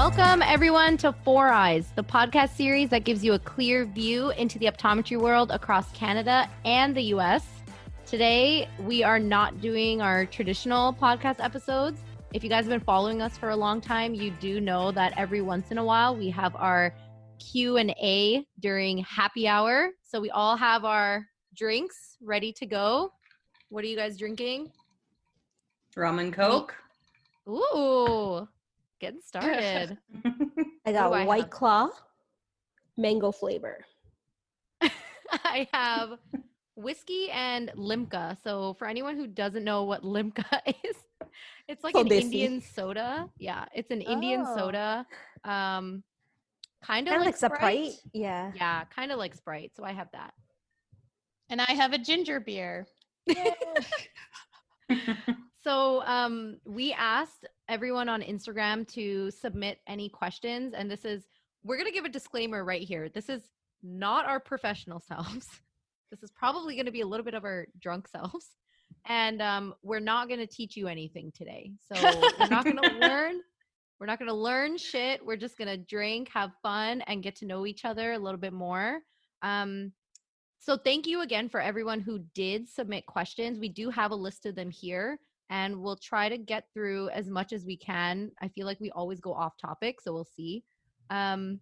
Welcome, everyone, to Four Eyes, the podcast series that gives you a clear view into the optometry world across Canada and the US. Today, we are not doing our traditional podcast episodes. If you guys have been following us for a long time, you do know that every once in a while, we have our Q&A during happy hour. So we all have our drinks ready to go. What are you guys drinking? Rum and Coke. Ooh, getting started. I got White Claw, mango flavor. I have whiskey and limca. So for anyone who doesn't know what limca is, it's like an Indian soda. Yeah, it's an Indian soda. Kind of like Sprite. Yeah. Yeah, kind of like Sprite. So I have that. And I have a ginger beer. So we asked everyone on Instagram to submit any questions. And we're going to give a disclaimer right here. This is not our professional selves. This is probably going to be a little bit of our drunk selves. And we're not going to teach you anything today. So we're not going to learn. We're not going to learn shit. We're just going to drink, have fun, and get to know each other a little bit more. So thank you again for everyone who did submit questions. We do have a list of them here, and we'll try to get through as much as we can. I feel like we always go off topic, so we'll see. And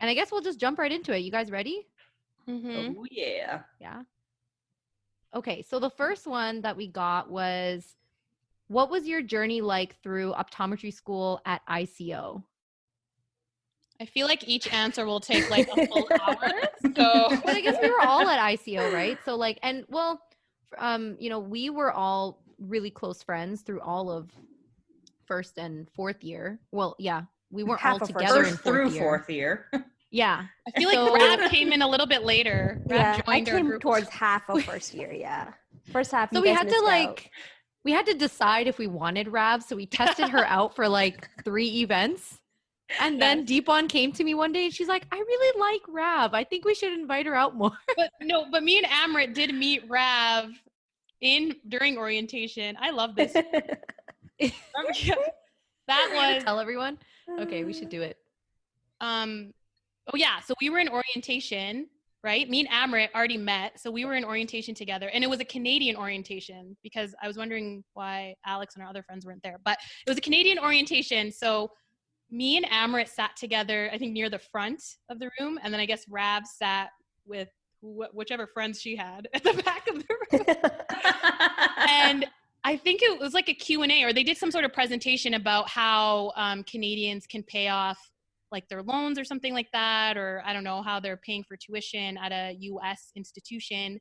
I guess we'll just jump right into it. You guys ready? Mm-hmm. Oh, yeah. Yeah. Okay, so the first one that we got was, what was your journey like through optometry school at ICO? I feel like each answer will take like a full hour. But I guess we were all at ICO, right? So like, and well, we were all really close friends through all of first and fourth year. Well, yeah, we weren't all together in fourth year. Yeah. I feel like Rab came in a little bit later. Rab joined I came towards half of first year, yeah. First half. So we had to we had to decide if we wanted Rab. So we tested her out for like 3 events. And then Deepan came to me one day and she's like, I really like Rab. I think we should invite her out more. But me and Amrit did meet Rab during orientation. I love this. That was tell everyone. Okay, we should do it. Oh yeah, so we were in orientation, right? Me and Amrit already met, so we were in orientation together, and it was a Canadian orientation because I was wondering why Alex and our other friends weren't there, but it was a Canadian orientation. So me and Amrit sat together, I think near the front of the room, and then I guess Rab sat with whichever friends she had at the back of the room. And I think it was like a Q&A, or they did some sort of presentation about how Canadians can pay off like their loans or something like that, or I don't know how they're paying for tuition at a US institution.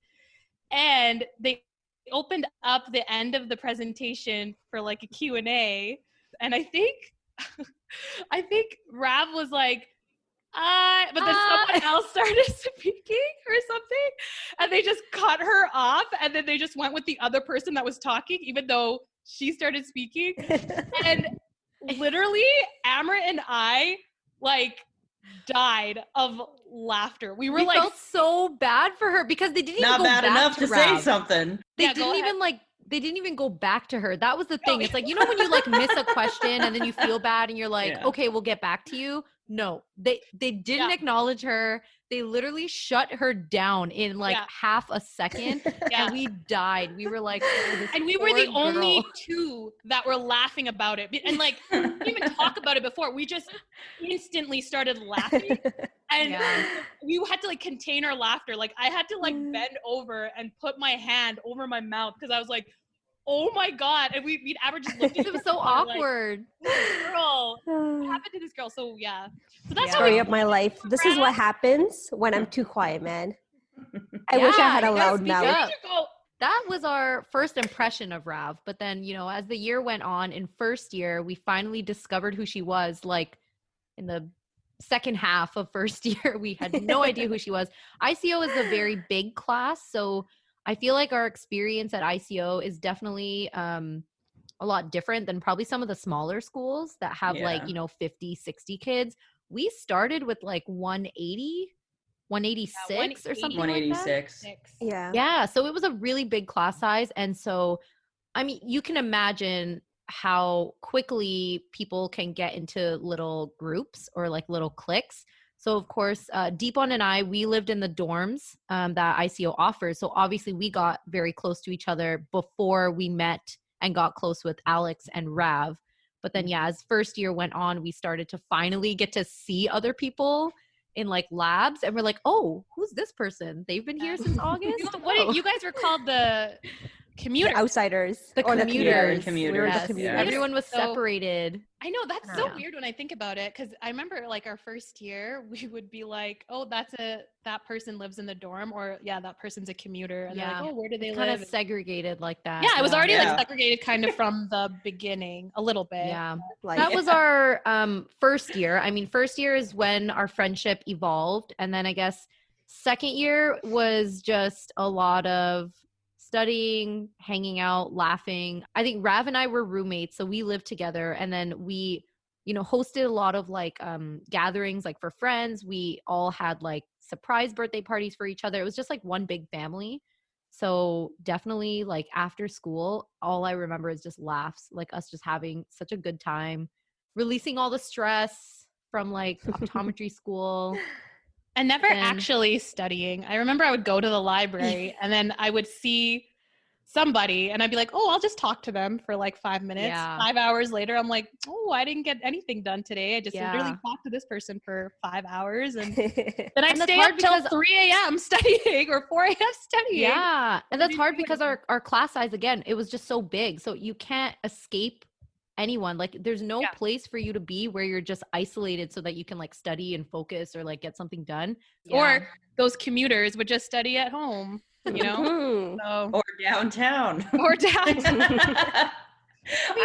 And they opened up the end of the presentation for like a Q&A. And I think Rav was like, but then someone else started speaking or something, and they just cut her off, and then they just went with the other person that was talking, even though she started speaking. And literally, Amrit and I like died of laughter. We felt so bad for her because they didn't not even go bad back enough to Rav. say something. They didn't even go back to her. That was the thing. It's like, you know, when you like miss a question and then you feel bad and you're like, okay, we'll get back to you. No, they didn't acknowledge her. They literally shut her down in like half a second. And we died. We were like, and we were the only two that were laughing about it. And like, we didn't even talk about it before. We just instantly started laughing. And we had to like contain our laughter. Like I had to like bend over and put my hand over my mouth because I was like, oh my God. And we'd average just looked at it was so awkward. Like, girl, what happened to this girl? So yeah. So that's story of my life. This is what happens when I'm too quiet, man. I wish I had a loud mouth. That was our first impression of Rav. But then, you know, as the year went on, in first year, we finally discovered who she was. Like in the second half of first year, we had no idea who she was. ICO is a very big class. So I feel like our experience at ICO is definitely a lot different than probably some of the smaller schools that have like, you know, 50, 60 kids. We started with like 180, 186 or something 186. like that. Yeah. So it was a really big class size. And so, I mean, you can imagine how quickly people can get into little groups or like little cliques. So of course, Deepon and I, we lived in the dorms that ICO offers. So obviously we got very close to each other before we met and got close with Alex and Rav. But then, yeah, as first year went on, we started to finally get to see other people in like labs, and we're like, oh, who's this person? They've been here since August. What you guys were called the commuters. The outsiders. The Or commuters. commuters. We were the Yes. commuters. Everyone was So- separated. I know that's so Yeah. weird when I think about it, because I remember like our first year, we would be like, "Oh, that person lives in the dorm," or "Yeah, that person's a commuter," and they're Yeah. like, "Oh, where do they Kind live?" of segregated like that. Yeah, it was already Yeah. like segregated kind of from the beginning, a little bit. Yeah. Like, That was our first year. I mean, first year is when our friendship evolved. And then I guess second year was just a lot of studying, hanging out, laughing. I think Rav and I were roommates, so we lived together. And then we, hosted a lot of like gatherings like for friends. We all had like surprise birthday parties for each other. It was just like one big family. So definitely like after school, all I remember is just laughs, like us just having such a good time, releasing all the stress from like optometry school. And never Then- actually studying. I remember I would go to the library and then I would see somebody and I'd be like, "Oh, I'll just talk to them for like 5 minutes." Yeah. 5 hours later, I'm like, "Oh, I didn't get anything done today. I just literally Yeah. talked to this person for 5 hours." And yeah. then I'd And that's stay hard up till because- 3 a.m. studying or 4 a.m. studying. Yeah. And that's didn't hard do because our class size, again, it was just so big. So you can't escape anyone. Like there's no Yeah. place for you to be where you're just isolated so that you can like study and focus or like get something done. Or those commuters would just study at home, you know? Mhm. So, Or downtown. or down. I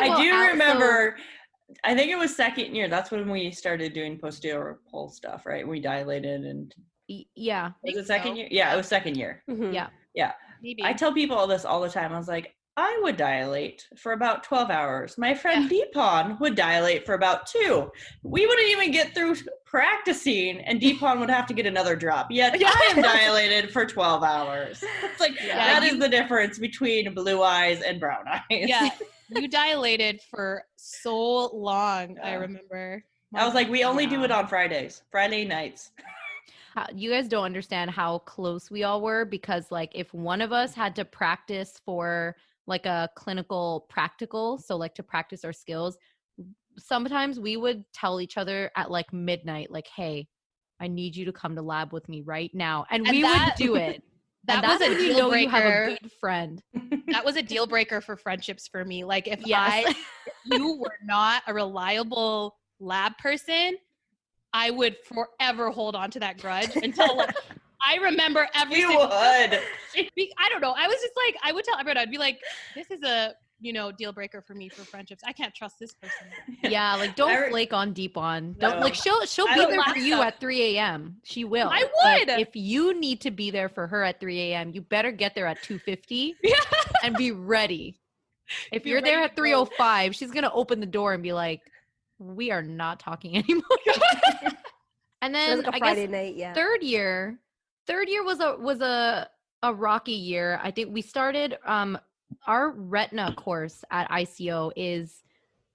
Well, do so- remember, I think it was second year. That's when we started doing posterior pole stuff, right? We dilated and Yeah. was Think it second so. year? Yeah, it was second year. Mhm. Yeah. Maybe. I tell people all this all the time. I was like, I would dilate for about 12 hours. My friend Deepon would dilate for about 2. We wouldn't even get through practicing, and Deepon would have to get another drop. Yet I am dilated for 12 hours. It's like, Yeah. that is the difference between blue eyes and brown eyes. Yeah, you dilated for so long. I Yeah. remember. I was like, we only do Yeah. it on Fridays, Friday nights. You guys don't understand how close we all were, because like if one of us had to practice for like a clinical practical, so like to practice our skills, sometimes we would tell each other at like midnight, like, hey, I need you to come to lab with me right now. And And we that- would do it. that And was that's a when you deal know you have a breaker. good friend. That was a deal breaker for friendships for me. Like if Yes. if you were not a reliable lab person, I would forever hold on to that grudge until like, I remember every You single would. I don't know. I was just like, I would tell everyone, I'd be like, this is a, deal breaker for me for friendships. I can't trust this person. Yeah, like don't I re- flake on Deepon. Don't No. like she'll I be would there for laugh you at- at 3 a.m. She will. I But would. if you need to be there for her at 3 a.m., you better get there at 2:50 Yeah. and be ready. If Be you're there ready at to go. 3:05, she's gonna open the door and be like, "We are not talking anymore." And It was then like a I Friday guess night, yeah. third year was a rocky year. I think we started our retina course at ICO is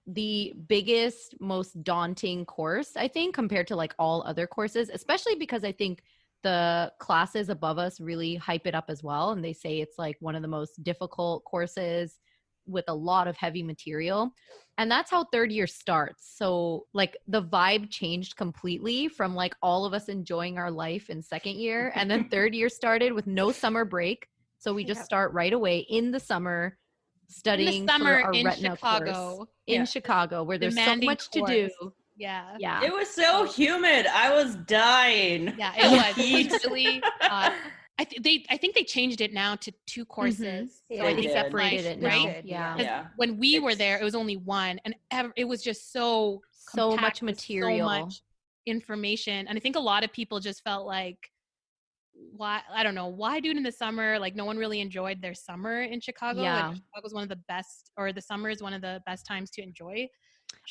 the biggest, most daunting course, I think, compared to like all other courses, especially because I think the classes above us really hype it up as well. And they say it's like one of the most difficult courses with a lot of heavy material. And that's how third year starts. So like the vibe changed completely from like all of us enjoying our life in second year. And then third year started with no summer break. So we just Yep. start right away in the summer studying in the summer for our in retina Chicago. course in Yeah. Chicago, where there's so Demanding much to do. course. Yeah. Yeah. It was so humid. I was dying. Yeah, it was. It Heat. was really hot. I think they changed it now to 2 courses. Yeah, So I they think did. separated it now. right? Did, Yeah. Because Yeah. when we were It's- there, it was only 1, and it was just so So compact much with material. so much information, and I think a lot of people just felt like, why? I don't know why do it in the summer. Like no one really enjoyed their summer in Chicago. Yeah. Like, Chicago was one of the best, or the summer is one of the best times to enjoy.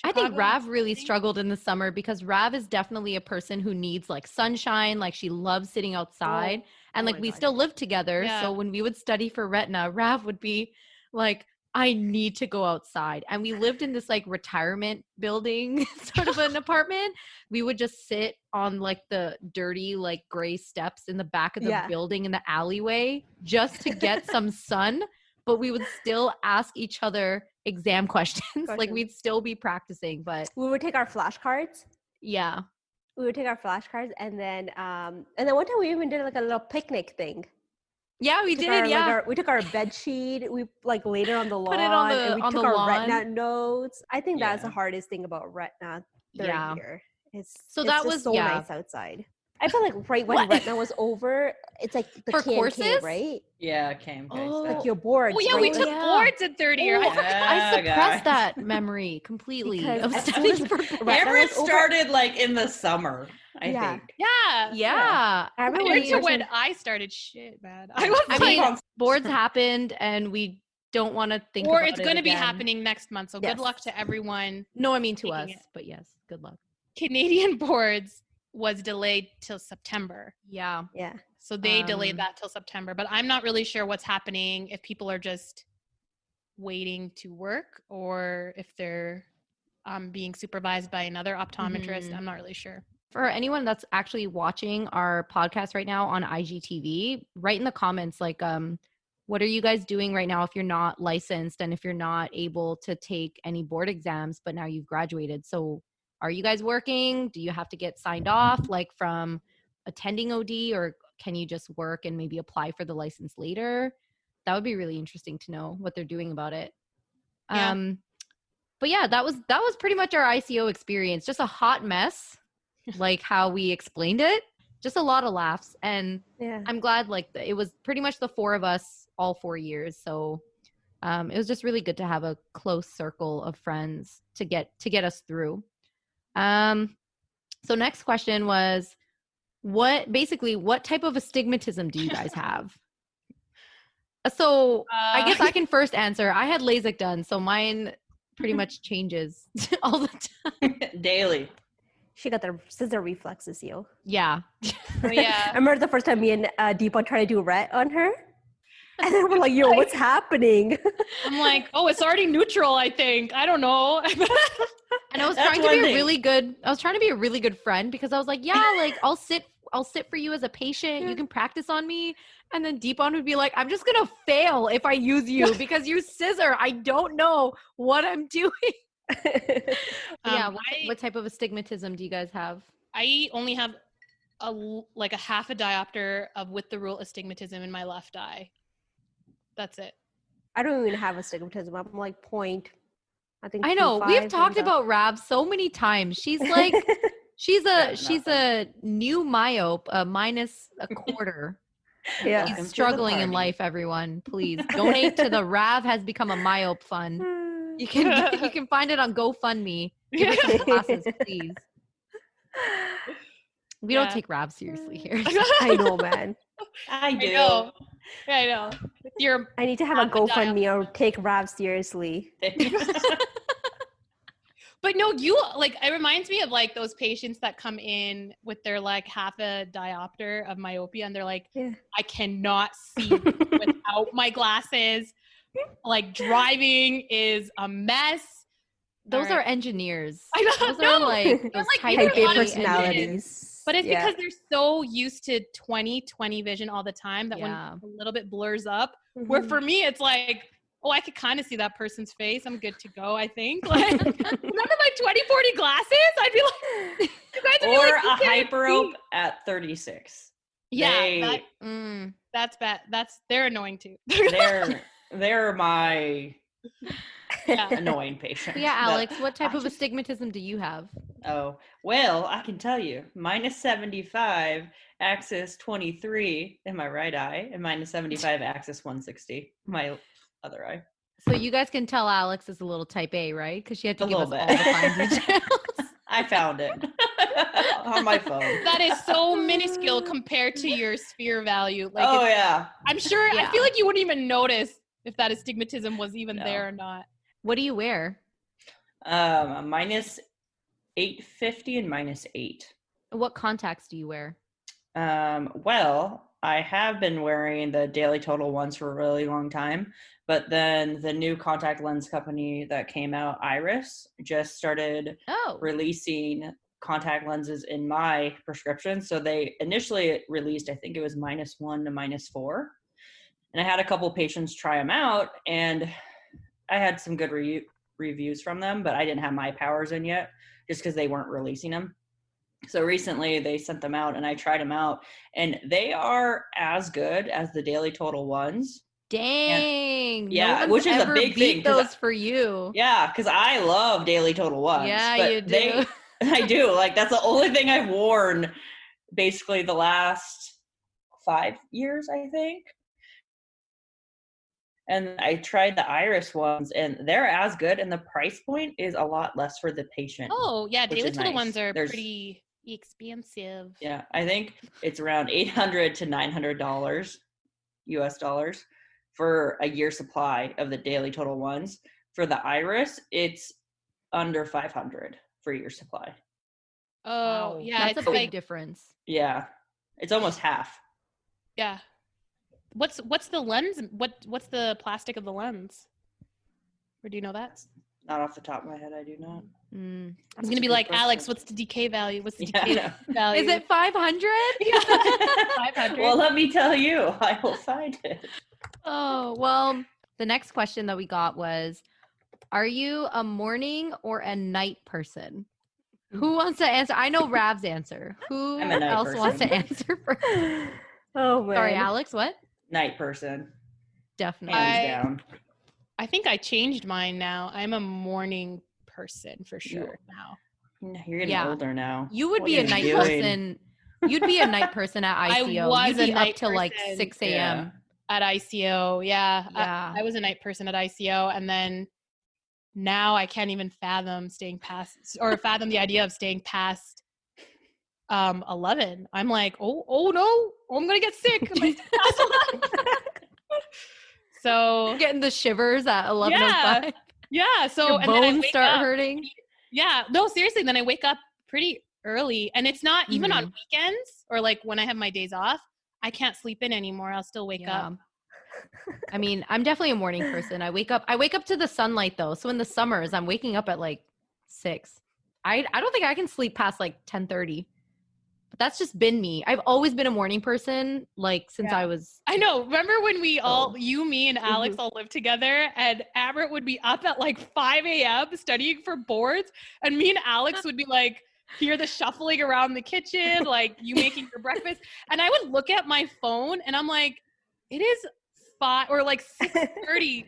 I think Chicago, Rav really think. struggled in the summer because Rav is definitely a person who needs like sunshine. Like she loves sitting outside. And oh like my we God. still lived together. Yeah. So when we would study for retina, Rav would be like I need to go outside. And we lived in this like retirement building, sort of an apartment. We would just sit on like the dirty, like gray steps in the back of the Yeah. building in the alleyway just to get some sun. But we would still ask each other exam questions. Like we'd still be practicing. But We would take our flashcards. yeah. We would take our flashcards, and then one time we even did like a little picnic thing. Yeah, we Took did. our, Yeah. like, we took our bed sheet. We like laid it on the lawn. Put it on the- and we on took the our lawn. retina notes. I think that's the Yeah. hardest thing about retina third Yeah. year. So it's that just was- so yeah. nice outside. I feel like right when What? retina was over, it's like the For KMK, courses? right? Yeah, KMK. Oh. Like your boards. Oh yeah, right? we Oh, took yeah. boards in third year. Oh, I suppressed guys. that memory completely. Because of as soon studying as for retina Cameron was over- started like in the summer, I Yeah. think. Yeah. yeah. I remember Compared to when when I started, shit, man. I was I like, mean, boards happened and we don't want to think or about it's it going to be again. happening next month. So Yes. good luck to everyone. No, I mean to us, taking it. but yes, good luck. Canadian boards was delayed till September. Yeah. yeah. So they delayed Um, that till September. But I'm not really sure what's happening, if people are just waiting to work or if they're being supervised by another optometrist. Mhm. I'm not really sure. For anyone that's actually watching our podcast right now on IGTV, write in the comments like what are you guys doing right now if you're not licensed and if you're not able to take any board exams but now you've graduated. So are you guys working? Do you have to get signed off like from attending OD, or can you just work and maybe apply for the license later? That would be really interesting to know what they're doing about it. Yeah. But yeah, that was pretty much our ICO experience. Just a hot mess, like how we explained it. Just a lot of laughs, and Yeah. I'm glad like it was pretty much the four of us all 4 years. So it was just really good to have a close circle of friends to get us through. So next question was, what type of astigmatism do you guys have? So I guess I can first answer. I had LASIK done, so mine pretty much changes all the time. Daily. She got the scissor reflexes, yo. Yeah. Oh, I yeah. remember the first time me and Deepa tried to do ret on her. And then we're like, yo, what's happening? I'm like, oh, it's already neutral, I think. I don't know. And I was That's trying to one be thing. a really good friend because I was like, yeah, like I'll sit for you as a patient. You can practice on me. And then Deepan would be like, I'm just going to fail if I use you because you scissor. I don't know what I'm doing. Yeah. What type of astigmatism do you guys have? I only have a half a diopter of with the rule astigmatism in my left eye. That's it. I don't even have astigmatism. I'm like point. I think I know. 2.5 We've talked and about Rab so many times. She's like, she's nothing. a new myope, minus a quarter. yeah. Welcome to He's the struggling in party. life, everyone. Please donate to the Rav has become a myope fund. You can find it on GoFundMe. Give us some classes, please. We don't Yeah. take Rav seriously here. I know, man. I do. I know. Yeah, I know. You're I need to have a Half a GoFundMe or take Rav seriously. But no, you like it reminds me of like those patients that come in with their like half a diopter of myopia and they're like, Yeah. I cannot see without my glasses. Like driving is a mess. Those All are right. engineers. I know, Those are no. like They're those like type Type Type A A A engineers. personalities. But it's Yeah. because they're so used to 20/20 vision all the time that Yeah. when a little bit blurs up, where Mhm. for me it's like, oh, I could kind of see that person's face. I'm good to go, I think. Like, remember my 20/40 glasses? I'd be like, you guys would be Or like, you a can't hyperope see. at 36. Yeah, They- that's bad. They're annoying too. They're my Yeah. annoying patient. Yeah, that Alex, what type I of just- astigmatism do you have? Oh, well, I can tell you. Minus 75, axis 23 in my right eye, and minus 75, axis 160, my other eye. So you guys can tell Alex is a little type A, right? Because she had to A give us little all bit. the fine details. I found it on my phone. That is so minuscule compared to your sphere value. Like, Oh, yeah. I'm sure. I Yeah. feel like you wouldn't even notice if that astigmatism was even No. there or not. What do you wear? A minus 850 and minus 8. What contacts do you wear? Well, I have been wearing the Daily Total ones for a really long time, but then the new contact lens company that came out, Iris, just started Oh. releasing contact lenses in my prescription. So they initially released, I think it was -1 to -4. And I had a couple patients try them out, and I had some good reviews from them, but I didn't have my powers in yet just because they weren't releasing them. So recently they sent them out and I tried them out, and they are as good as the Daily Total ones. Dang. Yeah, no one's which is a ever big beat thing, 'cause those for you. Yeah, because I love Daily Total ones. Yeah, but you do. I do. Like, that's the only thing I've worn basically the last 5 years, I think. And I tried the Iris ones, and they're as good, and the price point is a lot less for the patient. Oh, yeah. Which Daily is Total nice. ones are There's- pretty expensive. Yeah, I think it's around $800 to $900 US dollars for a year supply of the Daily Total ones. For the Iris, it's under 500 for a year supply. Oh, Wow. yeah. That's it's a big like, difference. Yeah, it's almost half. yeah. What's the lens? What's the plastic of the lens? Or do you know that? Not off the top of my head, I do not. Mm. I'm gonna be good like, Alex, question. what's the decay value? What's the Yeah, I decay know. value? Is it 500? 500? Well, let me tell you, I will find it. Oh, well, the next question that we got was, are you a morning or a night person? Who wants to answer? I know Rav's answer. Who I'm a night else wants to person. answer first? Oh man. Sorry, Alex, what? Night person, Definitely. hands I- down. I think I changed mine now. I'm a morning person for sure now. You're getting Yeah. older now. You would What be are a you night doing? person. You'd be a night person at I ICO. was You'd a be up night till like person. 6 a.m. Yeah. At ICO, yeah. Yeah. I was a night person at ICO, and then now I can't even fathom fathom the idea of staying past 11. I'm like, oh no, I'm gonna get sick. Am I staying past 11? So Getting the shivers at 11:05. yeah. So Your and then I bones wake start up. hurting. Yeah, no, seriously. Then I wake up pretty early, and it's not even on weekends or like when I have my days off. I can't sleep in anymore. I'll still wake up. I mean, I'm definitely a morning person. I wake up to the sunlight though. So in the summers, I'm waking up at like 6. I don't think I can sleep past like 10:30. But that's just been me. I've always been a morning person, like since Yeah. I was. I know. Remember when we all, Oh. you, me, and Alex all lived together, and Amrit would be up at like 5 a.m. studying for boards, and me and Alex would be like, hear the shuffling around the kitchen, like you making your breakfast, and I would look at my phone, and I'm like, it is 5 or like 6:30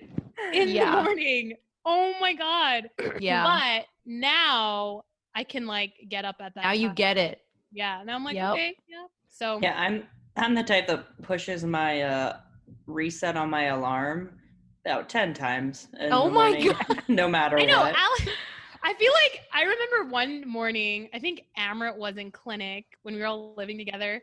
in the Yeah. morning. Oh my god! Yeah. But now I can like get up at that. Now you time. get it. Yeah. Now I'm like, Yep. okay, yeah. So Yeah, I'm the type that pushes my reset on my alarm about 10 times. In Oh the my morning, no matter I know, what. Alex. I feel like I remember one morning, I think Amrit was in clinic when we were all living together.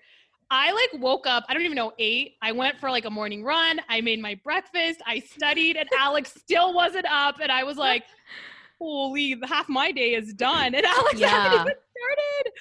I like woke up, I don't even know, 8. I went for like a morning run. I made my breakfast. I studied, and Alex still wasn't up. And I was like, holy, half my day is done. And Alex Yeah. hasn't even started.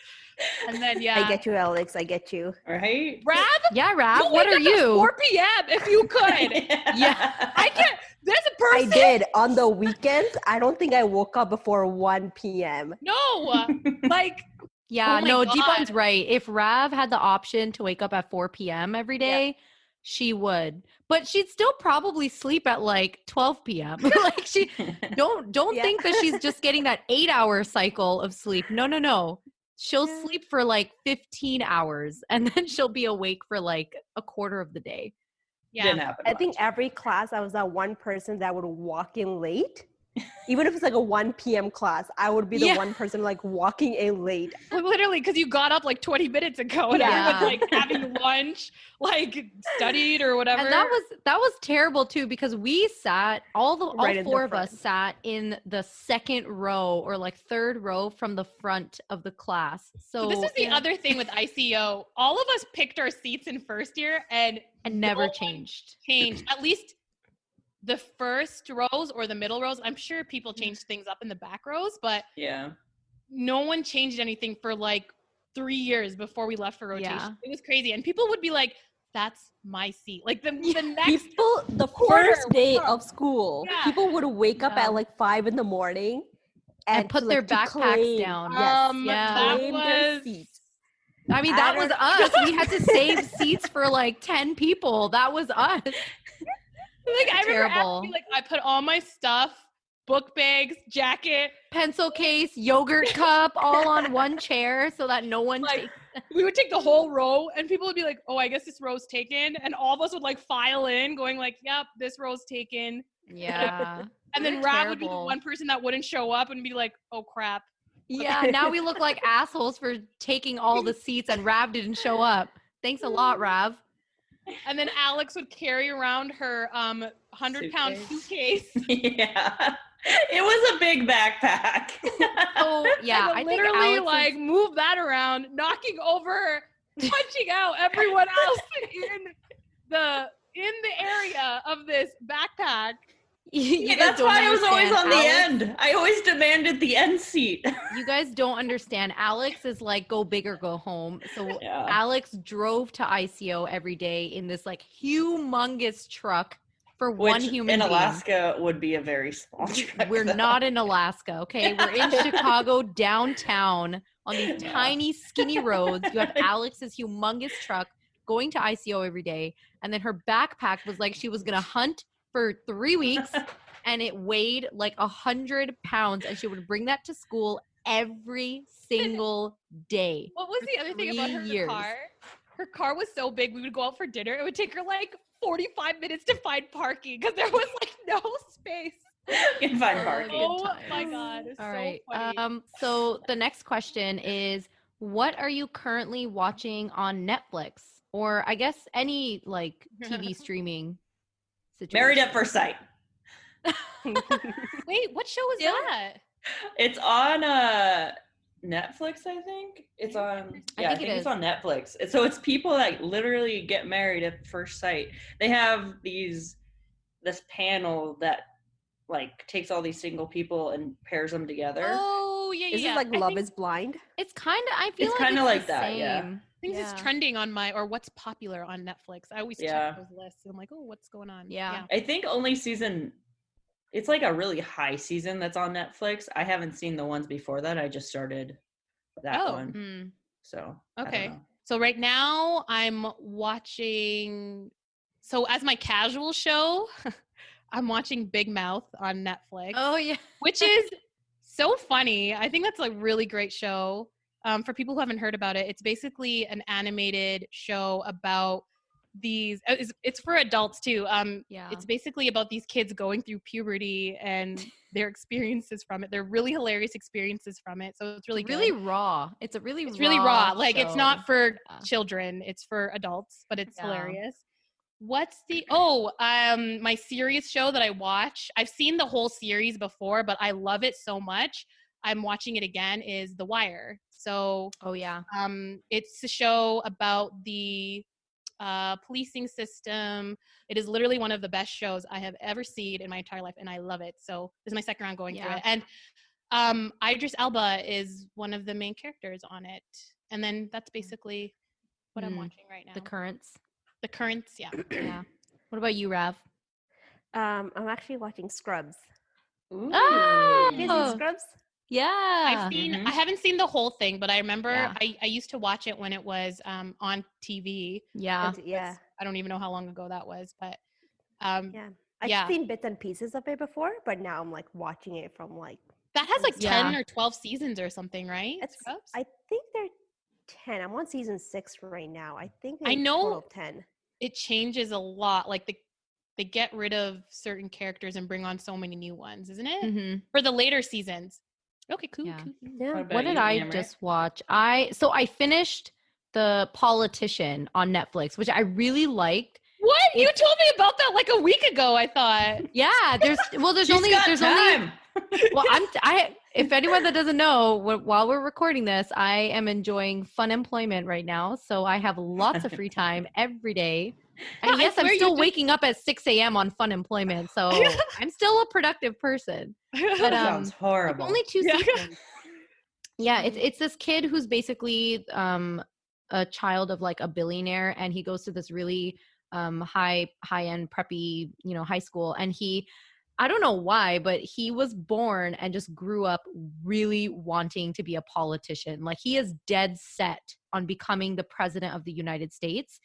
And then, yeah. I get you, Alex. I get you. Right? Rav, Yeah, Rav, you what wake are up at you? 4 p.m. if you could. Yeah. I can't. There's a I person. did on the weekends. I don't think I woke up before 1 p.m. No. Like, Yeah, Oh my no, God. Deepan's right. If Rav had the option to wake up at 4 p.m. every day, she would. But she'd still probably sleep at like 12 p.m. Like she don't Yeah. think that she's just getting that 8-hour cycle of sleep. No. She'll Yeah. sleep for like 15 hours and then she'll be awake for like a quarter of the day. yeah. Didn't happen. I think much. every class I was that one person that would walk in late. Even if it's like a 1 p.m. class, I would be the Yeah. one person like walking in late. Literally, because you got up like 20 minutes ago and Yeah. everyone's like having lunch, like studied or whatever. And that was terrible too because we sat all Right in the 4 of us front. sat in the second row or like third row from the front of the class. So this is the other thing with ICO. All of us picked our seats in first year and never no one changed. changed. At least the first rows or the middle rows. I'm sure people changed things up in the back rows, but Yeah. no one changed anything for like 3 years before we left for rotation. Yeah. It was crazy. And people would be like that's my seat. Like the next People, the quarter first day would come. of school, Yeah. people would wake up Yeah. at like 5 in the morning And put their to backpacks claim- down. Yes, Yeah. that claim their was seats. I mean, I that was don't- us. We had to save seats for like 10 people. That was us. like I remember Terrible. asking, like I put all my stuff, book bags, jacket. Pencil case, yogurt cup, all on one chair so that no one Like, takes. We would take the whole row, and people would be like, "Oh, I guess this row's taken," and all of us would like file in, going like, "Yep, this row's taken." Yeah. And then We're Rab would be the terrible. one person that wouldn't show up and be like, "Oh crap." Yeah, now we look like assholes for taking all the seats and Rav didn't show up. Thanks a lot, Rav. And then Alex would carry around her 100-pound suitcase. Yeah. It was a big backpack. So yeah, and I think literally Alex like move that around, knocking over, punching out everyone else in the area of this backpack. you guys That's don't why I was always understand. on the Alex- end. I always demanded the end seat. You guys don't understand. Alex is like go big or go home. So Yeah. Alex drove to ICO every day in this like humongous truck for one Which human in being. Alaska would be a very small truck. We're though. not in Alaska, okay? We're in Chicago downtown on these Yeah. tiny, skinny roads. You have Alex's humongous truck going to ICO every day. And then her backpack was like she was going to hunt for 3 weeks and it weighed like 100 pounds. And she would bring that to school every single day. What was For the other thing about 3 her years. car? Her car was so big, we would go out for dinner. It would take her like 45 minutes to find parking because there was like no space. You can find Oh, parking. good Oh times. my God. It's All so right. funny. So the next question is, what are you currently watching on Netflix, or I guess any like TV streaming situation? Married at First Sight. Wait, what show is Yeah. that? It's on Netflix, I think. It's on I think it it's is. on Netflix. So it's people that literally get married at first sight. They have this panel that like takes all these single people and pairs them together. Oh, yeah, Is yeah. this like I Love think, is Blind? It's kind of. I feel It's like kinda it's like the that, yeah. same. things is trending on or what's popular on Netflix. I always Yeah. check those lists. And I'm like, oh, what's going on? Yeah. I think only it's like a really high season that's on Netflix. I haven't seen the ones before that. I just started that Oh. one. Mm. So I don't Okay. know. So right now I'm watching. So as my casual show, I'm watching Big Mouth on Netflix. Oh yeah. Which is so funny. I think that's a really great show. For people who haven't heard about it, it's basically an animated show about these. It's for adults too. Yeah. It's basically about these kids going through puberty and their experiences from it. They're really hilarious experiences from it. So it's really good. really raw. It's a really It's really raw. Like it's show. not for Yeah. children. It's for adults, but it's Yeah. hilarious. What's the my serious show that I watch? I've seen the whole series before, but I love it so much. I'm watching it again is The Wire. So Oh yeah. it's a show about the policing system. It is literally one of the best shows I have ever seen in my entire life, and I love it. So this is my second round going through Yeah. it. And Idris Elba is one of the main characters on it. And then that's basically what I'm watching right now. The currents. The currents, yeah. Yeah. What about you, Rav? I'm actually watching Scrubs. Ooh. Oh! You guys see Scrubs? Yeah. I've seen. Mhm. I haven't seen the whole thing, but I remember Yeah. I used to watch it when it was on TV. Yeah. Yeah. I don't even know how long ago that was, but Yeah. I've Yeah. seen bits and pieces of it before, but now I'm like watching it from like that has like Yeah. 10 or 12 seasons or something, right? it's Scrubs? I think they're 10. I'm on season 6 right now. I think I they're know- total of 10. It changes a lot. Like they get rid of certain characters and bring on so many new ones, isn't it? hmm For the later seasons. Okay, cool. Yeah. cool. Yeah. What about What did you, I Amber? just watch? I finished The Politician on Netflix, which I really liked. What? You told me about that like a week ago, I thought. Yeah, there's She's got time. well, if anyone that doesn't know, while we're recording this, I am enjoying fun employment right now. So I have lots of free time every day. And I yes, I'm swear you still just- waking up at 6 a.m. on fun employment. So I'm still a productive person. But That sounds horrible. only 2 Yeah. seasons. Yeah, it's this kid who's basically a child of like a billionaire, and he goes to this really high-end preppy, high school. And I don't know why, but he was born and just grew up really wanting to be a politician. Like, he is dead set on becoming the president of the United States,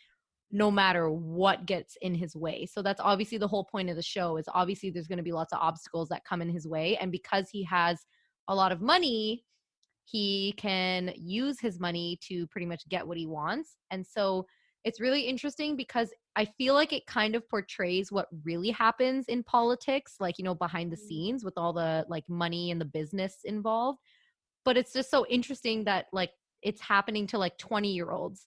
no matter what gets in his way. So that's obviously the whole point of the show, is obviously there's going to be lots of obstacles that come in his way. And because he has a lot of money, he can use his money to pretty much get what he wants. And so it's really interesting because I feel like it kind of portrays what really happens in politics, like, behind the scenes with all the like money and the business involved. But it's just so interesting that like it's happening to like 20-year-olds.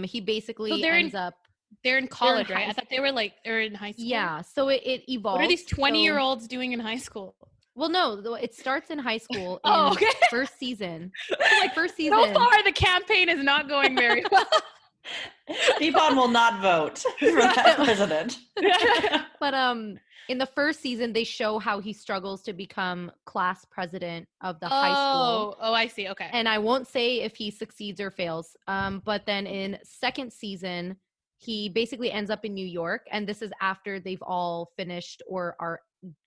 He basically ends up. They're in college, right? I thought they're in high school. Yeah. So it evolves. What are these 20-year-olds doing in high school? Well, no, it starts in high school in okay. first season. Like first season. So far, the campaign is not going very well. Deepon will not vote for that president. But in the first season, they show how he struggles to become class president of the high school. Oh, I see. Okay. And I won't say if he succeeds or fails. But then in second season, he basically ends up in New York. And this is after they've all finished or are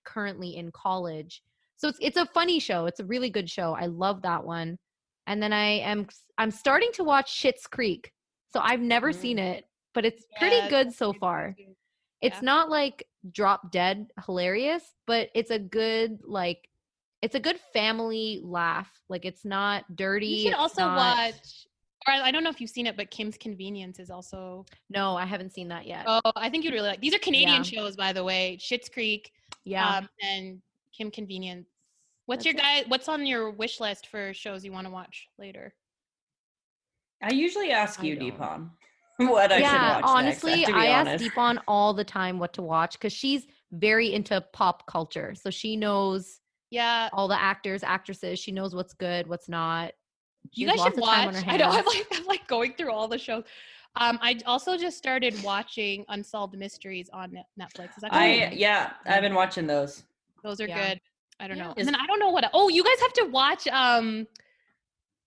currently in college. So it's a funny show. It's a really good show. I love that one. And then I'm starting to watch Schitt's Creek. So I've never seen it, but it's pretty good so far. It's not like drop dead hilarious, but it's a good family laugh. Like, it's not dirty. You should also watch, or I don't know if you've seen it, but Kim's Convenience is also. No, I haven't seen that yet. Oh, I think you'd really like. These are Canadian shows, by the way. Schitt's Creek. Yeah. And Kim Convenience. What's on your wish list for shows you want to watch later? I usually ask you, Deepon, what I should watch honestly, next, I ask Deepon all the time what to watch because she's very into pop culture. So she knows all the actors, actresses. She knows what's good, what's not. You guys should watch. I know. I'm like going through all the shows. I also just started watching Unsolved Mysteries on Netflix. Is that good? I've been watching those. Those are good. I don't know. And then I don't know what. Oh, you guys have to watch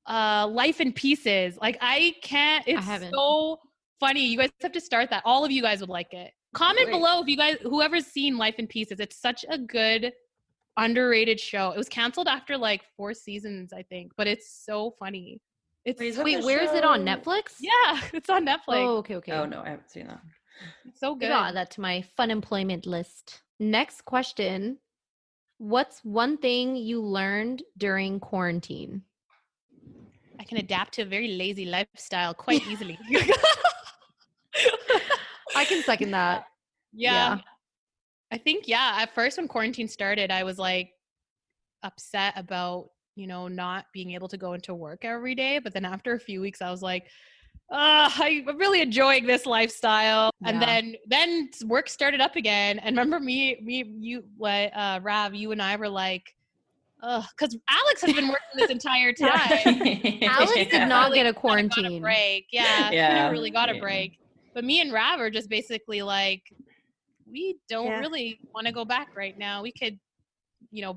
Life in Pieces. Like, I can't. It's so funny. You guys have to start that. All of you guys would like it. Comment below if you guys, whoever's seen Life in Pieces. It's such a good, underrated show. It was canceled after like 4 seasons, I think, but it's so funny. Wait, where is it on? Netflix? Yeah, it's on Netflix. Oh, okay. Oh no, I haven't seen that. It's so good. I got that to my fun employment list. Next question. What's one thing you learned during quarantine? I can adapt to a very lazy lifestyle quite easily. I can second that. Yeah. I think, at first when quarantine started, I was like upset about, not being able to go into work every day. But then after a few weeks, I was like, I'm really enjoying this lifestyle. Yeah. And then work started up again. And remember Rav, you and I were like, because Alex has been working this entire time. Alex did not get a quarantine. Got a break. Yeah. She never really got a break. But me and Rav are just basically like, we don't really want to go back right now. We could,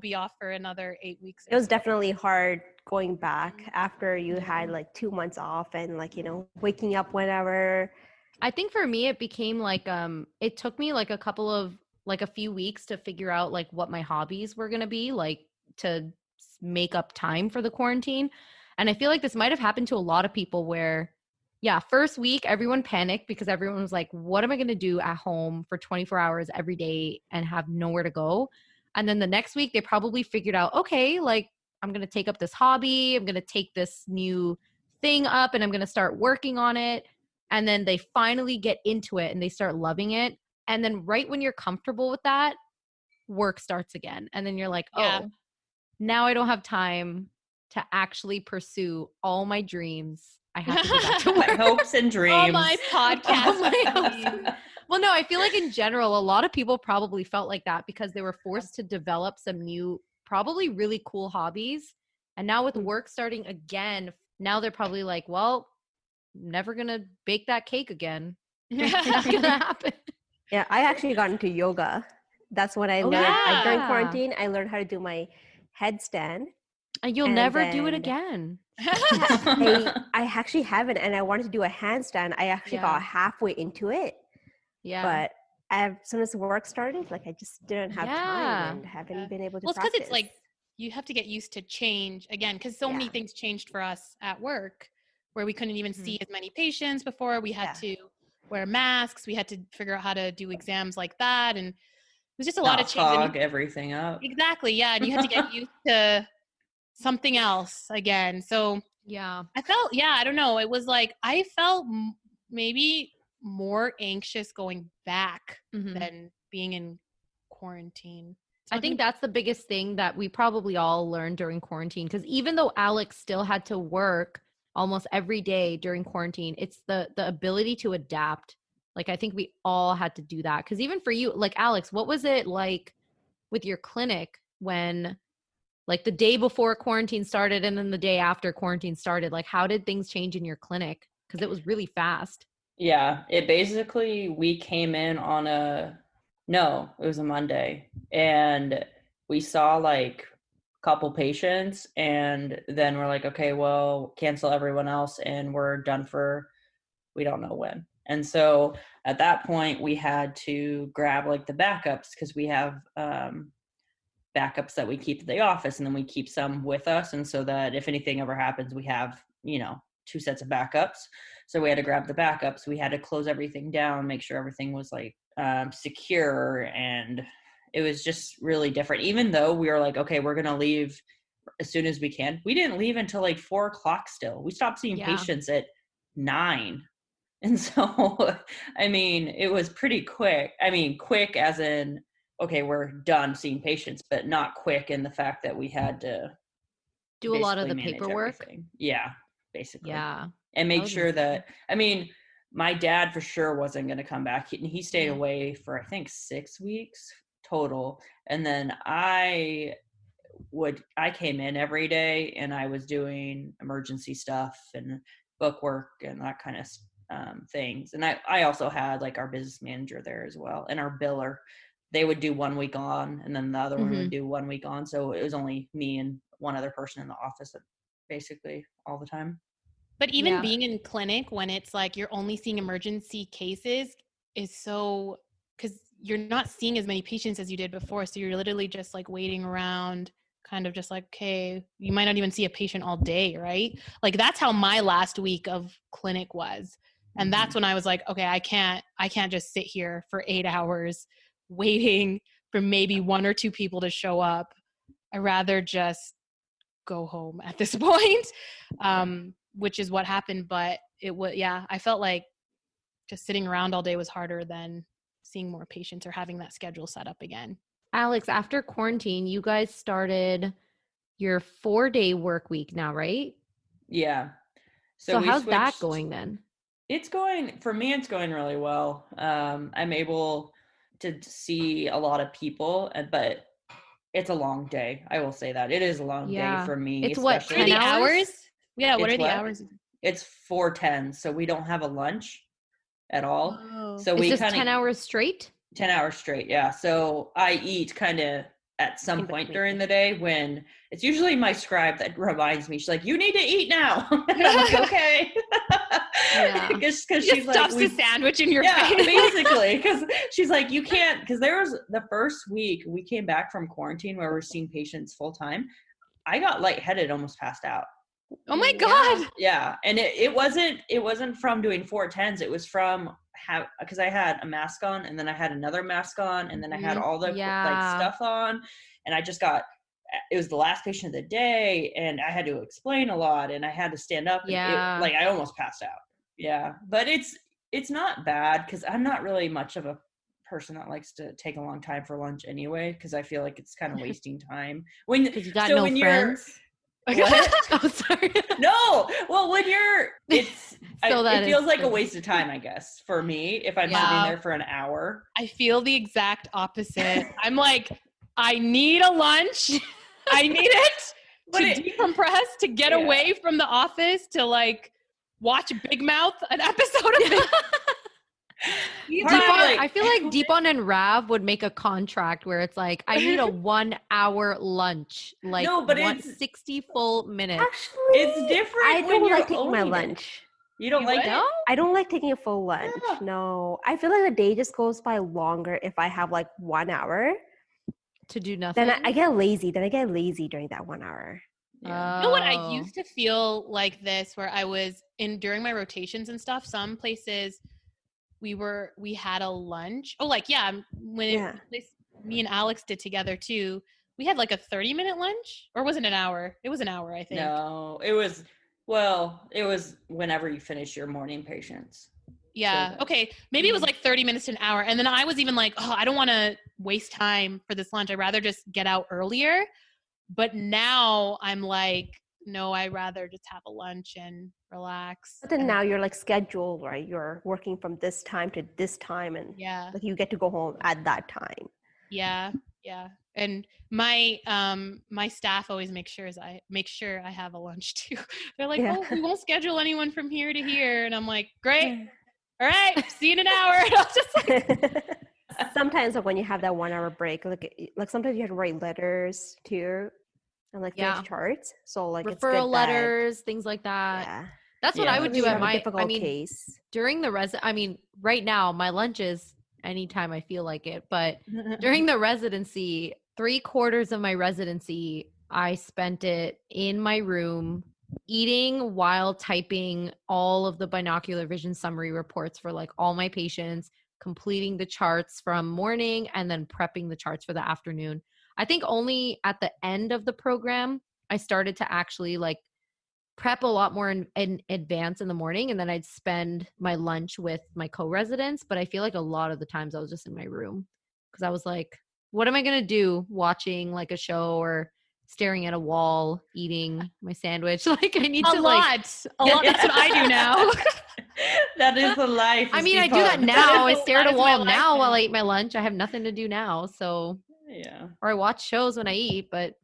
be off for another 8 weeks. It was definitely hard going back after you had like 2 months off and like, waking up whenever. I think for me, it became like, it took me like a few weeks to figure out like what my hobbies were going to be, like to make up time for the quarantine. And I feel like this might have happened to a lot of people where, first week, everyone panicked because everyone was like, what am I going to do at home for 24 hours every day and have nowhere to go? And then the next week, they probably figured out, okay, like I'm going to take up this hobby. I'm going to take this new thing up and I'm going to start working on it. And then they finally get into it and they start loving it. And then right when you're comfortable with that, work starts again. And then you're like, now I don't have time to actually pursue all my dreams. I have to go back to work. My hopes and dreams. All my podcasts. Well, no, I feel like in general, a lot of people probably felt like that because they were forced to develop some new, probably really cool hobbies. And now with work starting again, now they're probably like, well, never going to bake that cake again. It's not going to happen. Yeah, I actually got into yoga. That's what I learned. During quarantine, I learned how to do my headstand. And you'll And never do it then- again. I actually haven't, and I wanted to do a handstand. I actually Yeah. got halfway into it, Yeah. but as soon as work started, like I just didn't have Yeah. time and haven't Yeah. been able to Well, it's because practice. it's like you have to get used to change again, because so many Yeah. things changed for us at work where we couldn't even Mhm. see as many patients before. We had to wear masks. We had to figure out how to do exams like that. And it was just a lot Not of change. And fog everything up. exactly. Yeah. And you had to get used to something else again. So Yeah. I felt, I don't know. It was like, I felt maybe more anxious going back Mhm. than being in quarantine. I think that's the biggest thing that we probably all learned during quarantine, because even though Alex still had to work almost every day during quarantine, it's the ability to adapt. Like I think we all had to do that, because even for you, like Alex, what was it like with your clinic when like the day before quarantine started and then the day after quarantine started? Like how did things change in your clinic? Because it was really fast. Yeah, it basically, we came in on it was a Monday, and we saw like a couple patients, and then we're like, okay, well, cancel everyone else and we're done for we don't know when. And so at that point we had to grab like the backups, because we have backups that we keep at the office, and then we keep some with us, and so that if anything ever happens, we have, 2 sets of backups. So we had to grab the backups. We had to close everything down, make sure everything was like secure, and it was just really different. Even though we were like, okay, we're gonna leave as soon as we can, we didn't leave until like 4:00 still. We stopped seeing Yeah. patients at 9. And so I mean, it was pretty quick. I mean, quick as in, okay, we're done seeing patients, but not quick in the fact that we had to Do a lot of the basically manage paperwork. everything. Yeah, basically. Yeah. And make was sure insane. that, I mean, my dad for sure wasn't going to come back. He stayed Mhm. away for I think 6 weeks total. And then I came in every day, and I was doing emergency stuff and book work and that kind of things. And I also had like our business manager there as well, and our biller. They would do 1 week on, and then the other one would do 1 week on. So it was only me and one other person in the office basically all the time. But even Yeah. being in clinic when it's like you're only seeing emergency cases is so, because you're not seeing as many patients as you did before. So you're literally just like waiting around, kind of just like, okay, you might not even see a patient all day, right? Like that's how my last week of clinic was. And that's when I was like, okay, I can't just sit here for 8 hours waiting for maybe 1 or 2 people to show up. I'd rather just go home at this point. Which is what happened. But it was, I felt like just sitting around all day was harder than seeing more patients or having that schedule set up again. Alex, after quarantine, you guys started your 4-day work week now, right? Yeah. So we how's that switched- going then? It's going, for me, it's going really well. I'm able to see a lot of people, but it's a long day. I will say that. It is a long Yeah. day for me. It's what, especially- What are 10 the hours? hours? Yeah, what It's are the what? hours? It's 4:10, so we don't have a lunch at all. Oh. So It's we just kind 10 of hours straight? 10 hours straight, yeah. So I eat kind of at some In point between. during the day, when it's usually my scribe that reminds me. She's like, "You need to eat now." And I'm like, "Okay." Yeah. Because She she's just like, stuffs a sandwich in your yeah, face. basically, because she's like, you can't, because there was the first week we came back from quarantine where we're seeing patients full time. I got lightheaded, almost passed out. Oh my Yeah. God. Yeah, and it wasn't from doing 4:10s. It was from because I had a mask on, and then I had another mask on, and then I had all the Yeah. like stuff on, and I just got. It was the last patient of the day, and I had to explain a lot, and I had to stand up. And Yeah. like I almost passed out. Yeah, but it's not bad, because I'm not really much of a person that likes to take a long time for lunch anyway, because I feel like it's kind of wasting time. Because you got no when friends? What? Oh, sorry. No, well, when you're, So that it feels is like a true. waste of time, I guess, for me, if I'm Yeah. sitting there for an hour. I feel the exact opposite. I'm like, I need a lunch. I need it But to it- decompress, to get Yeah. away from the office, to like watch Big Mouth, an episode of Big Part of, Deepon, like- I feel like Deepon and Rav would make a contract where it's like, I need a 1 hour lunch, like No, but it's- 60 full minutes. Actually, It's different I when don't you're like taking my owning it. lunch. You don't You like what? it? I don't like taking a full lunch. Yeah. No, I feel like the day just goes by longer if I have like 1 hour. To do nothing. Then I get lazy. Then I get lazy during that 1 hour. Yeah. You know what? I Oh. used to feel like this where I was in during my rotations and stuff. Some places we had a lunch. Oh, like yeah, when Yeah. me and Alex did together too. We had like a 30-minute lunch, or was it an hour? It was an hour, I think. No, it was whenever you finish your morning patients. Yeah. that- Okay. Maybe it was like 30 minutes to an hour. And then I was even like, oh, I don't want to waste time for this lunch. I'd rather just get out earlier. But now I'm like, no, I'd rather just have a lunch and relax. But then And- now you're like scheduled, right? You're working from this time to this time, and yeah. like you get to go home at that time. Yeah. Yeah. And my my staff always make sure I have a lunch too. They're like, Yeah. oh, we won't schedule anyone from here to here. And I'm like, great. All right. See you in an hour. And I was just like, Sometimes like when you have that 1 hour break, like sometimes you have to write letters too, and like Yeah. finish charts. So like it's Referral good that- letters, things like that. Yeah. That's what Yeah. I would If you do at have a my, difficult I mean, case. during the right now, my lunch is anytime I feel like it. But during the residency, 3/4 of my residency, I spent it in my room eating while typing all of the binocular vision summary reports for like all my patients, completing the charts from morning and then prepping the charts for the afternoon. I think only at the end of the program, I started to actually like prep a lot more in advance in the morning, and then I'd spend my lunch with my co-residents. But I feel like a lot of the times I was just in my room because I was like, what am I going to do watching like a show or staring at a wall eating my sandwich? Like I need a to lot. like, A lot. That's what I do now. That is the life. I is mean, I do Deepon. that now. I stare at that a is my wall life now while now. I eat my lunch. I have nothing to do now. So, Yeah. or I watch shows when I eat, but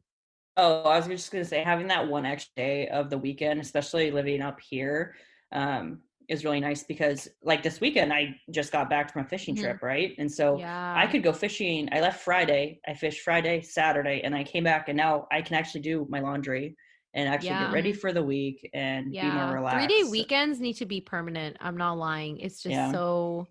Oh, I was just gonna say having that one extra day of the weekend, especially living up here, is really nice because like this weekend I just got back from a fishing Mhm. trip, right? And so yeah. I could go fishing. I left Friday, I fished Friday, Saturday, and I came back and now I can actually do my laundry and actually Yeah. get ready for the week and be more relaxed. 3-day weekends need to be permanent. I'm not lying. It's just Yeah. so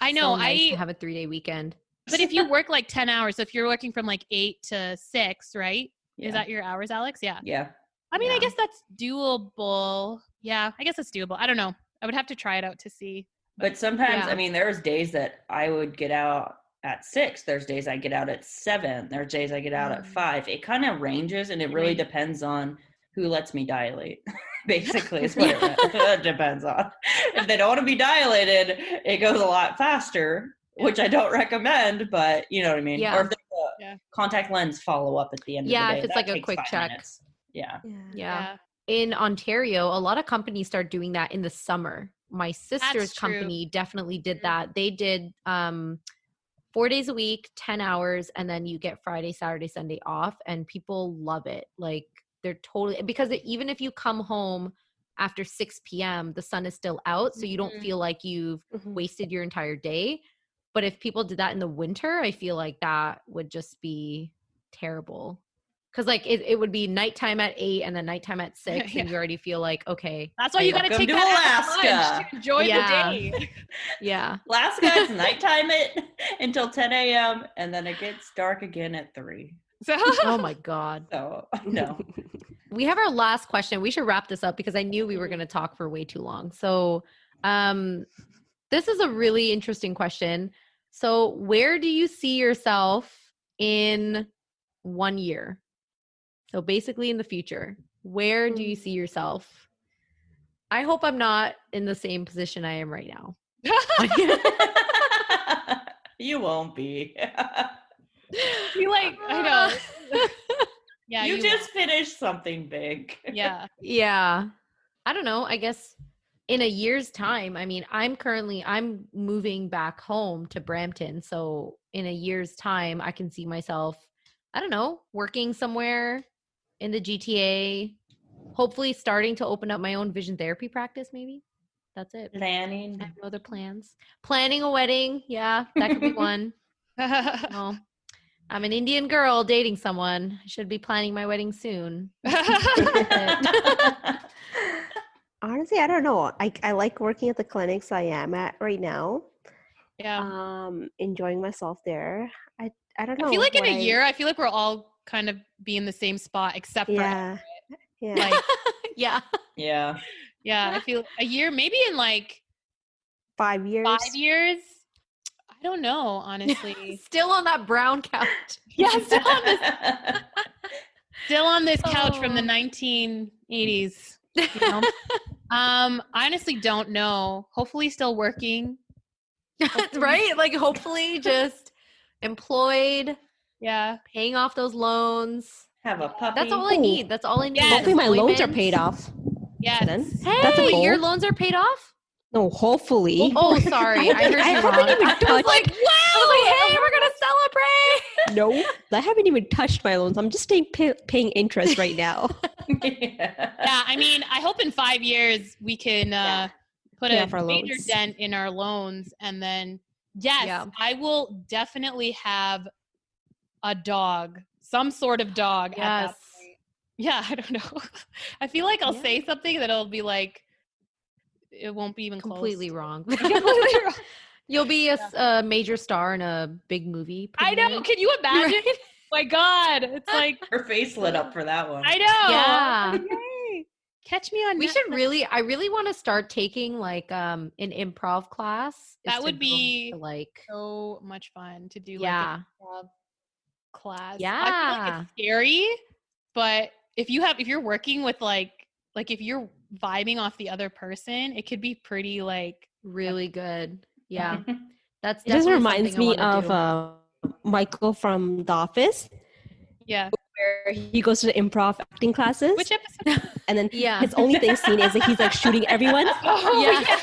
I know. so nice to have a 3-day weekend. But if you work like 10 hours, if you're working from like 8 to 6, right? Yeah. Is that your hours, Alex? Yeah. Yeah. I mean, I Yeah. guess that's doable. Yeah, I guess that's doable. I don't know. I would have to try it out to see. But sometimes, Yeah. I mean, there's days that I would get out at 6. There's days I get out at 7. There's days I get out at 5. It kind of ranges, and it It really ranges. depends on who lets me dilate. Basically, is what it depends on. If they don't want to be dilated, it goes a lot faster, which I don't recommend. But you know what I mean. Yeah. Or if there's a Yeah. contact lens follow up at the end Yeah, of the if day, it's that like a takes quick 5 check. minutes. Yeah. Yeah. In Ontario, a lot of companies start doing that in the summer. My sister's true. company definitely did Mhm. that. They did 4 days a week, 10 hours, and then you get Friday, Saturday, Sunday off, and people love it. Like they're totally, because even if you come home after 6 p.m., the sun is still out, so you don't Mhm. feel like you've Mhm. wasted your entire day. But if people did that in the winter, I feel like that would just be terrible. Because like it would be nighttime at 8 and then nighttime at 6, Yeah. and you already feel like, okay, That's why you got to Welcome take to that extra Alaska. lunch to enjoy Yeah. the day. yeah. Alaska, it's nighttime until 10 a.m. and then it gets dark again at 3. So, Oh my God. So no. We have our last question. We should wrap this up because I knew we were going to talk for way too long. So, this is a really interesting question. So, where do you see yourself in 1 year? So, basically, in the future, where do you see yourself? I hope I'm not in the same position I am right now. You won't be. you like, I know. Yeah, you you just finished something big. will. Yeah. Yeah. I don't know. I guess in a year's time, I mean, I'm moving back home to Brampton. So in a year's time, I can see myself, I don't know, working somewhere in the GTA, hopefully starting to open up my own vision therapy practice, maybe. That's it. Planning. I have no other plans. Planning a wedding. Yeah, that could be one. Well, I'm an Indian girl dating someone. I should be planning my wedding soon. Honestly, I don't know. I like working at the clinics I am at right now. Yeah. Enjoying myself there. I don't know. I feel like in what a year, I feel like we're all kind of be in the same spot except for Yeah. Yeah. like Yeah. Yeah. yeah, I feel a year, maybe in like 5 years. 5 years. I don't know, honestly. Still on that brown couch. Yeah, still on this couch from the Oh. 1980s. You know? I honestly don't know. Hopefully still working. Right? Like hopefully just employed, Yeah. paying off those loans. Have a puppy. That's all I need. That's all I need. Yes. Hopefully my loans are Employment. paid off. Yes. Then that's a Hey, goal. your loans are paid off? No, hopefully. Oh, sorry. I heard you I wrong. haven't even I was touched. like, hey, we're going to celebrate. No, I haven't even touched my loans. I'm just paying interest right now. Yeah. Yeah, I mean, I hope in 5 years we can put Pay a off our major loans. dent in our loans, and then yes, Yeah. I will definitely have a dog, some sort of dog. At that Yes. point. Yeah, I don't know. I feel like I'll Yeah. say something that'll be like, it won't be even Completely close. wrong. Completely wrong. You'll be a major star in a big movie. I know. premiere. Can you imagine? Right? My God, it's like Her face lit up for that one. I know. Yeah. Yay. Catch me on. We should Netflix. I really want to start taking like an improv class. is That to would go be to, like so much fun to do. Yeah. Like a class. I feel Yeah. like it's scary, but if you're working with like if you're vibing off the other person, it could be pretty like really good. Yeah. That's It just definitely reminds something I me wanna of do. Michael from The Office, yeah. where he goes to the improv acting classes, Which episode? and then Yeah. his only thing scene is that he's like shooting everyone. Oh Yeah.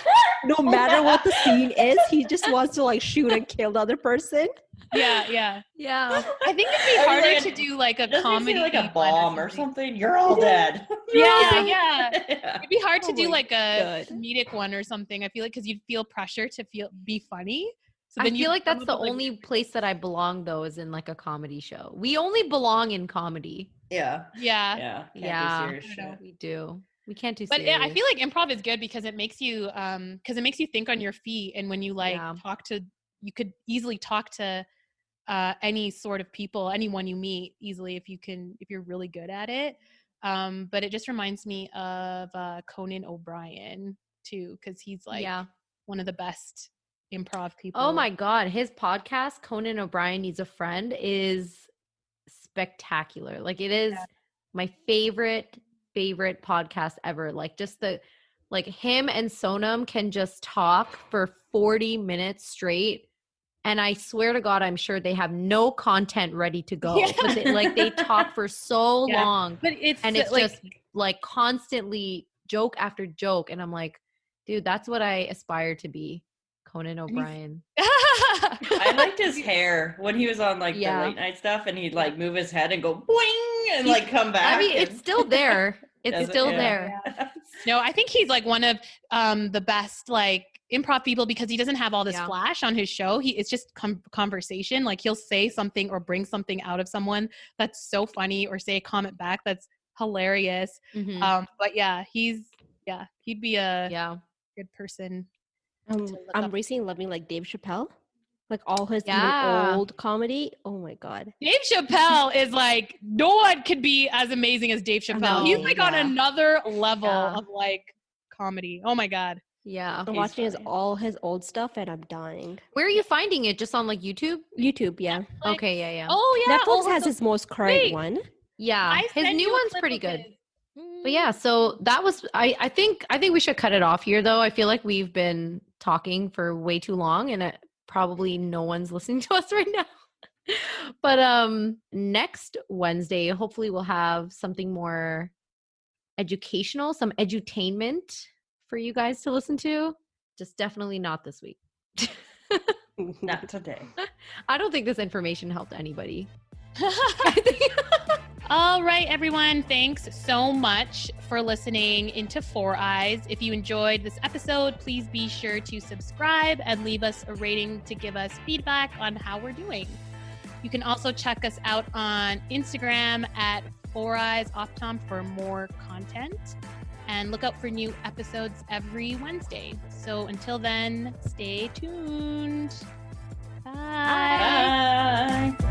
No matter what the scene is, he just wants to like shoot and kill the other person. yeah, yeah. Yeah. I think it'd be Or harder like- to do like a Doesn't he comedy, say like a one bomb or something? You're all dead. Yeah, yeah. Yeah. It'd be hard to Oh do my like a God. comedic one or something. I feel like because you'd feel pressure to be funny. So I then feel you'd like come that's up the with, like, only place that I belong though is in like a comedy show. We only belong in comedy. Yeah. Yeah. Yeah. Can't Yeah. do serious I know. shit. We do. We can't do But serious. I feel like improv is good because it makes you think on your feet, and when you like Yeah. you could easily talk to any sort of people, anyone you meet easily if you're really good at it. But it just reminds me of Conan O'Brien too, because he's like yeah. one of the best improv people. Oh my God. His podcast, Conan O'Brien Needs a Friend, is spectacular. Like it is my favorite podcast ever. Like just him and Sonam can just talk for 40 minutes straight. And I swear to God, I'm sure they have no content ready to go. Yeah. But they talk for so Yeah. long. But it's It's just like constantly joke after joke. And I'm like, dude, that's what I aspire to be. Conan O'Brien. I liked his hair when he was on like Yeah. the late night stuff, and he'd like move his head and go boing and like come back. I mean, it's and- still there. It's Does it? still Yeah. there. No, I think he's like one of the best like improv people because he doesn't have all this Yeah. flash on his show. It's just conversation. Like he'll say something or bring something out of someone that's so funny, or say a comment back that's hilarious. Mhm. But yeah, he'd be a Yeah. good person. to look I'm up. recently loving like Dave Chappelle, like all his even Yeah. old comedy. Oh my God. Dave Chappelle is like, no one could be as amazing as Dave Chappelle. He's No, like on yeah. another level Yeah. of like comedy. Oh my God. Yeah. I'm He's watching funny. all his old stuff and I'm dying. Where are you finding it? Just on like YouTube? YouTube, yeah. Like, Okay, yeah. Oh yeah. Netflix oh, has his most current wait. one. Yeah. I His sent new you a one's clip pretty of good. his. But yeah, so that was I think we should cut it off here though. I feel like we've been talking for way too long and probably no one's listening to us right now. But next Wednesday, hopefully we'll have something more educational, some edutainment for you guys to listen to. Just definitely not this week. Not today. I don't think this information helped anybody. All right, everyone. Thanks so much for listening into Four Eyes. If you enjoyed this episode, please be sure to subscribe and leave us a rating to give us feedback on how we're doing. You can also check us out on Instagram at Four Eyes Optom for more content. And look out for new episodes every Wednesday. So until then, stay tuned. Bye. Bye.